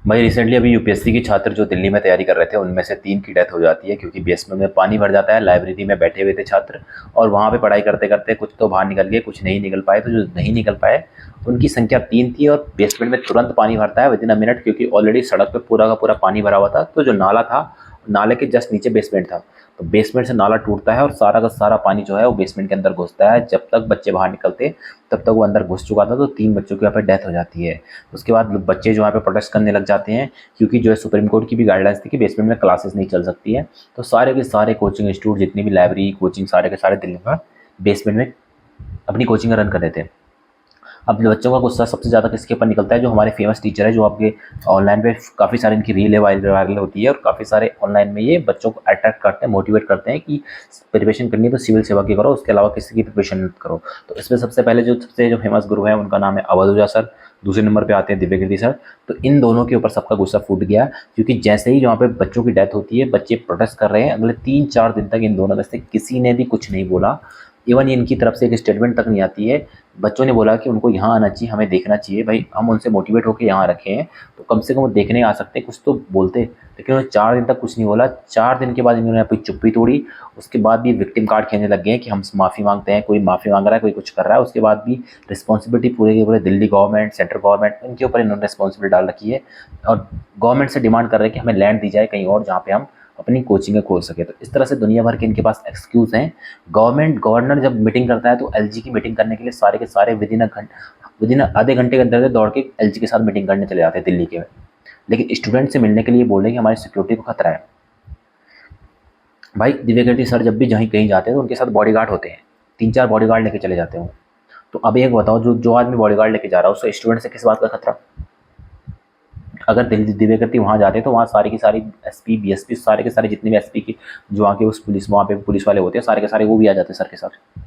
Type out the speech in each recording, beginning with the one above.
भाई रिसेंटली अभी यूपीएससी के छात्र जो दिल्ली में तैयारी कर रहे थे उनमें से 3 की डेथ हो जाती है क्योंकि बेसमेंट में पानी भर जाता है। लाइब्रेरी में बैठे हुए थे छात्र और वहाँ पे पढ़ाई करते करते कुछ तो बाहर निकल गए, कुछ नहीं निकल पाए। तो जो नहीं निकल पाए उनकी संख्या 3 थी और बेसमेंट में तुरंत पानी भरता है विदिन अ मिनट, क्योंकि ऑलरेडी सड़क पे पूरा का पूरा पानी भरा हुआ था। तो जो नाला था, नाले के जस्ट नीचे बेसमेंट था, तो बेसमेंट से नाला टूटता है और सारा का सारा पानी जो है वो बेसमेंट के अंदर घुसता है। जब तक बच्चे बाहर निकलते तब तक वो अंदर घुस चुका था। तो 3 बच्चों की यहाँ पे डेथ हो जाती है। उसके बाद बच्चे जो यहाँ पे प्रोटेस्ट करने लग जाते हैं, क्योंकि जो है सुप्रीम कोर्ट की भी गाइडलाइंस थी कि बेसमेंट में क्लासेस नहीं चल सकती है। तो सारे के सारे कोचिंग इंस्टीट्यूट, जितनी भी लाइब्रेरी कोचिंग, सारे के सारे दिल्ली में बेसमेंट में अपनी कोचिंग रन कर रहे थे। अब बच्चों का गुस्सा सबसे ज़्यादा किसके ऊपर निकलता है? जो हमारे फेमस टीचर है, जो आपके ऑनलाइन पे काफ़ी सारी इनकी रील वायरल होती है और काफ़ी सारे ऑनलाइन में ये बच्चों को अट्रैक्ट करते हैं, मोटिवेट करते हैं कि प्रिपरेशन करनी है तो सिविल सेवा की करो, उसके अलावा किसी की प्रिपरेशन मत करो। तो इसमें सबसे पहले जो फेमस गुरु है उनका नाम है अवधूजा सर। दूसरे नंबर पे आते हैं दिव्यकीर्ति सर। तो इन दोनों के ऊपर सबका गुस्सा फूट गया, क्योंकि जैसे ही वहाँ पे बच्चों की डेथ होती है, बच्चे प्रोटेस्ट कर रहे हैं, अगले 3-4 दिन तक इन दोनों में से किसी ने भी कुछ नहीं बोला। इवन इनकी तरफ से एक स्टेटमेंट तक नहीं आती है। बच्चों ने बोला कि उनको यहाँ आना चाहिए, हमें देखना चाहिए, भाई हम उनसे मोटिवेट होकर यहाँ रखे हैं तो कम से कम वो देखने आ सकते हैं, कुछ तो बोलते। लेकिन उन्होंने 4 दिन तक कुछ नहीं बोला। 4 दिन के बाद इन्होंने अपनी चुप्पी तोड़ी। उसके बाद भी विक्टिम कार्ड खेलने लग गए हैं कि हम माफ़ी मांगते हैं, कोई माफ़ी मांग रहा है, कोई कुछ कर रहा है। उसके बाद भी रिस्पॉन्सिबिलिटी पूरे के पूरे दिल्ली गवर्नमेंट, सेंट्रल गवर्नमेंट, इनके ऊपर इन्होंने रिस्पॉन्सिबिलिटी डाल रखी है और गवर्नमेंट से डिमांड कर रहे हैं कि हमें लैंड दी जाए कहीं और जहाँ पे हम अपनी कोचिंगें खोल सके। तो इस तरह से दुनिया भर के इनके पास एक्सक्यूज़ हैं। गवर्नर जब मीटिंग करता है तो एलजी की मीटिंग करने के लिए सारे के सारे विदिन आधे घंटे के अंदर दौड़ के एलजी के साथ मीटिंग करने चले जाते हैं दिल्ली के। लेकिन स्टूडेंट से मिलने के लिए बोल रहे हैं कि हमारी सिक्योरिटी को खतरा है। भाई दिव्यकीर्ति सर जब भी जहीं कहीं जाते हैं तो उनके साथ बॉडीगार्ड होते हैं, 3-4 बॉडीगार्ड लेके चले जाते हैं। तो अब एक बताओ, जो जो आदमी बॉडीगार्ड लेके जा रहा है उससे स्टूडेंट से किस बात का खतरा? अगर दिव्यकीर्ति वहाँ जाते हैं तो वहाँ सारी की सारी एसपी, बीएसपी, सारे के सारे जितने भी एसपी की जो वहाँ के उस पुलिस, वहाँ पे पुलिस वाले होते हैं, सारे के सारे वो भी आ जाते हैं सर के साथ।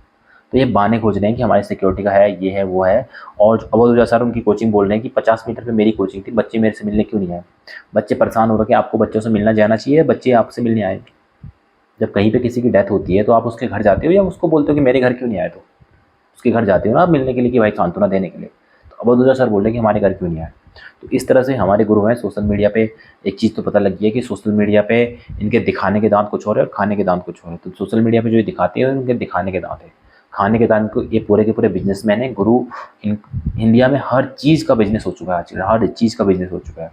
तो ये बहाने खोज रहे हैं कि हमारी सिक्योरिटी का है, ये है, वो है। और अवधूजा सर उनकी कोचिंग बोल रहे हैं कि 50 मीटर पे मेरी कोचिंग थी, बच्चे मेरे से मिलने क्यों नहीं आए? बच्चे परेशान हो रखे हैं। आपको बच्चों से मिलना जाना चाहिए, बच्चे आपसे मिलने आए। जब कहीं पे किसी की डेथ होती है तो आप उसके घर जाते हो या उसको बोलते हो कि मेरे घर क्यों नहीं आए? तो उसके घर जाते हो ना आप मिलने के लिए कि भाई सांत्वना देने के लिए। तो अवधूजा सर बोल रहे हैं कि हमारे घर क्यों नहीं आए? तो इस तरह से हमारे गुरु हैं। सोशल मीडिया पे एक चीज़ तो पता लग गई है कि सोशल मीडिया पे इनके दिखाने के दांत कुछ और है और खाने के दांत कुछ और है। तो सोशल मीडिया पे जो ये दिखाते हैं उनके दिखाने के दांत है, खाने के दांत को ये पूरे के पूरे बिजनेसमैन है। गुरु इंडिया में हर चीज़ का बिजनेस हो चुका है आजकल, हर चीज़ का बिजनेस हो चुका है।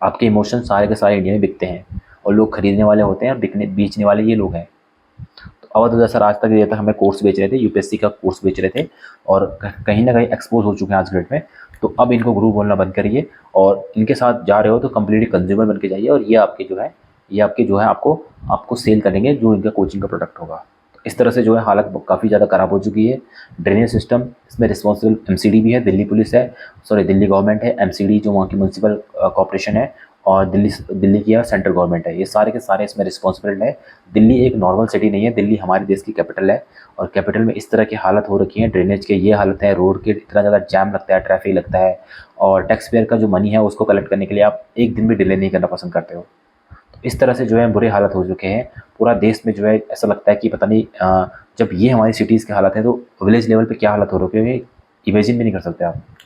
आपके इमोशन सारे के सारे इंडिया में बिकते हैं और लोग खरीदने वाले होते हैं और बेचने वाले ये लोग हैं। तो अवधूजा सर आज तक ये तक हमें कोर्स बेच रहे थे, यूपीएससी का कोर्स बेच रहे थे और कहीं ना कहीं एक्सपोज हो चुके हैं आज डेट में। तो अब इनको गुरु बोलना बंद करिए और इनके साथ जा रहे हो तो कम्प्लीटली कंज्यूमर बन के जाइए और ये आपके जो है आपको आपको सेल करेंगे जो इनका कोचिंग का प्रोडक्ट होगा। तो इस तरह से जो है हालत काफ़ी ज़्यादा ख़राब हो चुकी है। ड्रेनेज सिस्टम, इसमें रिस्पॉन्सिबल एमसीडी भी है, दिल्ली पुलिस है, सॉरी दिल्ली गवर्नमेंट है, एमसीडी जो वहाँ की म्यूनसिपल कॉर्पोरेशन है और दिल्ली की सेंट्रल गवर्नमेंट है। ये सारे के सारे इसमें रिस्पॉन्सिबल है। दिल्ली एक नॉर्मल सिटी नहीं है, दिल्ली हमारे देश की कैपिटल है और कैपिटल में इस तरह की हालत हो रखी है। ड्रेनेज के ये हालत है, रोड के इतना ज़्यादा जैम लगता है, ट्रैफिक लगता है और टैक्स पेयर का जो मनी है उसको कलेक्ट करने के लिए आप एक दिन भी डिले नहीं करना पसंद करते हो। तो इस तरह से जो है बुरे हालत हो चुके हैं पूरा देश में। जो है ऐसा लगता है कि पता नहीं जब ये हमारी सिटीज़ की हालत है तो विलेज लेवल पे क्या हालत हो रही है, इमेजिन भी नहीं कर सकते आप।